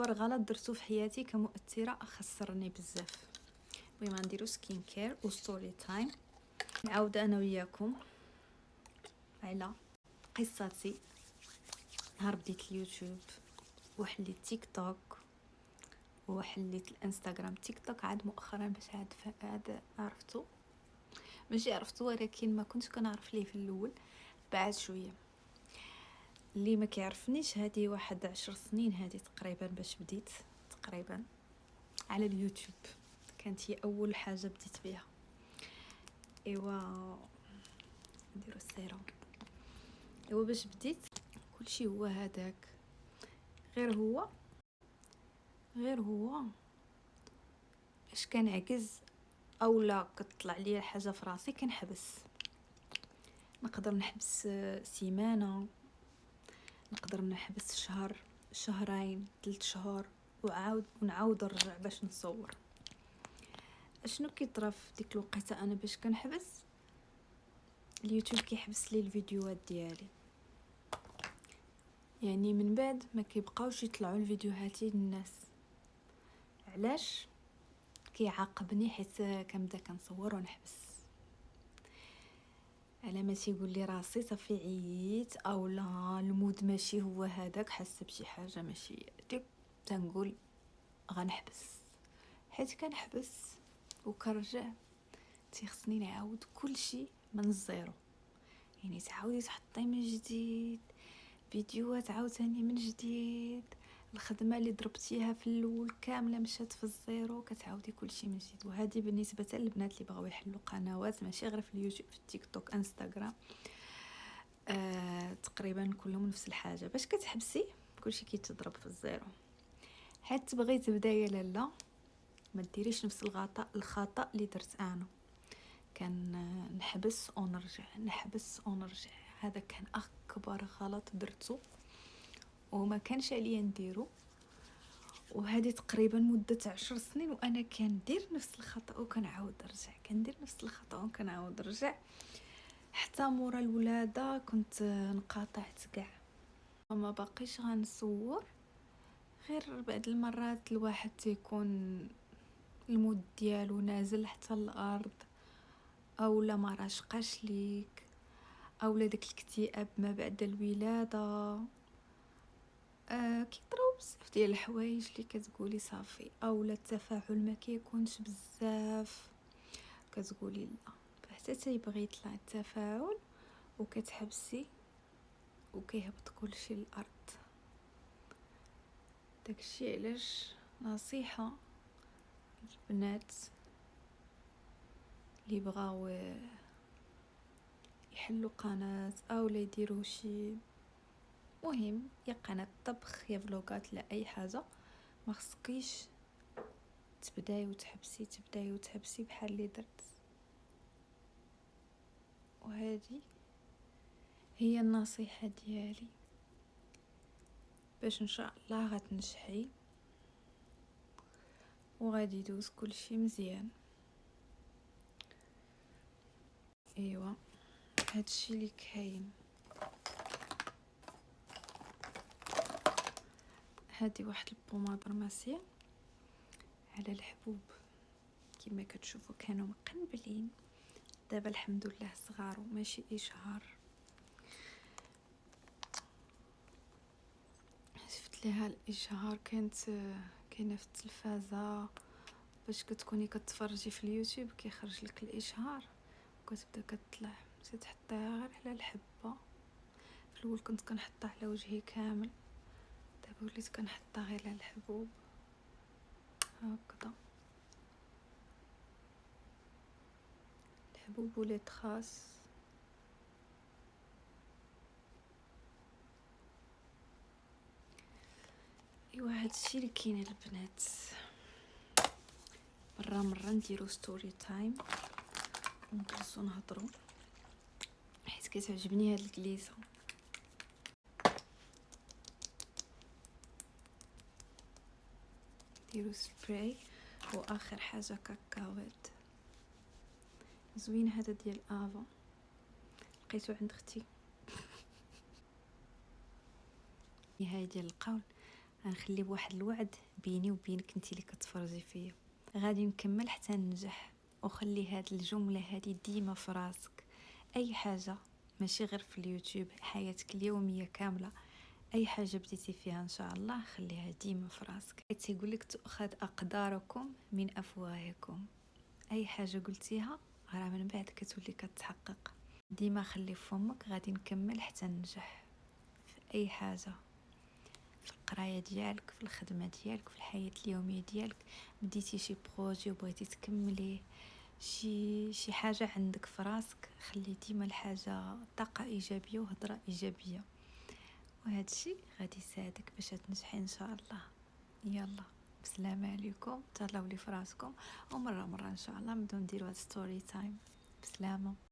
اكبر غلط درتو في حياتي كمؤثره خسرني بزاف. المهم نديرو سكين كير وستوري تايم. نعاود انا وياكم على قصتي نهار بديت اليوتيوب وحليت تيك توك وحليت الانستغرام. تيك توك عاد مؤخرا باش عاد عرفتو، ماشي عرفتو ولكن ما كنتش كنعرف ليه في الاول. بعد شويه اللي ما كيعرفنيش، هذه واحد 10 سنين هذه تقريبا باش بديت تقريبا على اليوتيوب. كانت هي اول حاجه بديت بها. ايوا نديرو السيروم. ايوا باش بديت كلشي هو هذاك، غير هو باش كنعكز اولا كتطلع لي حاجه في راسي كنحبس. نقدر نحبس سيمانه، نقدر نحبس شهر، شهرين، 3 شهور، ونعاود نرجع باش نصور. اشنو كيطرا في ديك الوقيته؟ انا باش كنحبس اليوتيوب كيحبس لي الفيديوهات ديالي، يعني من بعد ما كيبقاوش يطلعوا الفيديوهات للناس. علاش؟ كيعاقبني حيت كنبدا كنصور ونحبس. على ما تيقول لي راسي صافي عييت اولا المود ماشي هو هذاك، حاسه بشي حاجه ماشي ديك، تنقول غنحبس. حيت كنحبس وكنرجع تيخصني نعاود كلشي من الزيرو، يعني تعاودي تحطي من جديد فيديوهات عاوتاني من جديد. الخدمه اللي ضربتيها في الاول كامله مشات في الزيرو، كتعاودي كلشي من جديد. وهذه بالنسبه للبنات اللي بغاو يحلوا قنوات، ماشي غير في اليوتيوب، في التيك توك، انستغرام، تقريبا كلهم نفس الحاجه. باش كتحبسي كلشي كيتضرب في الزيرو. حيت تبغي تبداي لالا ما ديريش نفس الخطا اللي درت انا. كان نحبس ونرجع، نحبس ونرجع. هذا كان اكبر غلط درته وما كانش عليا نديرو. وهذه تقريبا مدة 10 سنين وانا كندير نفس الخطأ وكنعاود نرجع، كندير نفس الخطأ وكنعاود نرجع. حتى مورا الولادة كنت انقطعت كاع، وما باقيش غنصور. غير بعد المرات الواحد تيكون المود ديالو نازل حتى الارض، اولا ما راشقاش ليك، اولا داك الاكتئاب ما بعد الولاده. كيطراو بزاف ديال الحوايج اللي كتقولي صافي، اولا التفاعل ما كيكونش بزاف كتقولي لا. حتى تيبغي يطلع التفاعل وكتحبسي وكيهبط كلشي للارض. داكشي علاش نصيحه البنات اللي بغاو يحلوا قناه اولا يديروا شي مهم، يا قناه طبخ يا فلوغات لا اي حاجه، ما خصكيش تبداي وتحبسي بحال اللي درت. وهذه هي النصيحه ديالي باش ان شاء الله غتنجحي وغادي يدوز كلشي مزيان. ايوا هادشي اللي كاين. هذه واحد البوماد رماسيه على الحبوب كما كتشوفوا، كانوا مقنبلين، دابا الحمد لله صغارو ماشي اشهار. شفت لها الاشهار كانت كاينه في التلفازه، باش كتكوني كتفرجي في اليوتيوب كيخرج لك الاشهار وكتبدا كتطلع، تحطيها غير على الحبه. في الاول كنت كنحطها على وجهي كامل، دابا وليت كنحطها غير على الحبوب هكذا. الحبوب ولي تخاص. ايوا هادشي اللي كاين البنات. مره نديرو ستوري تايم ونجلسو نهضرو حيت كتعجبني هاد الجليسه. ديرو سبراي واخر حاجه كاكاوات زوين. هذا ديال افا لقيتو عند اختي. نهايه ديال القول، غنخلي بواحد الوعد بيني وبينك انت اللي كتفرجي فيا. غادي نكمل حتى ننجح، وخلي هاد الجمله هادي ديما في راسك. اي حاجه، ماشي غير في اليوتيوب، حياتك اليوميه كامله، اي حاجه بديتي فيها ان شاء الله خليها ديما في راسك. تيقول لك تؤخذ اقداركم من افواهكم. اي حاجه قلتيها راه من بعد كتولي كتحقق. ديما خلي فمك. غادي نكمل حتى ننجح في اي حاجه، في القرايه ديالك، في الخدمه ديالك، في الحياه اليوميه ديالك. بديتي شي بروجي وبغيتي تكمليه، شي حاجه عندك في راسك، خلي ديما الحاجه طاقه ايجابيه وهضره ايجابيه، وهذا الشيء غادي يساعدك باش تنجحي ان شاء الله. يلا بسلامه عليكم، تهلاو لي فراسكم، ومره ان شاء الله نبداو نديروا هاد ستوري تايم. بسلامه.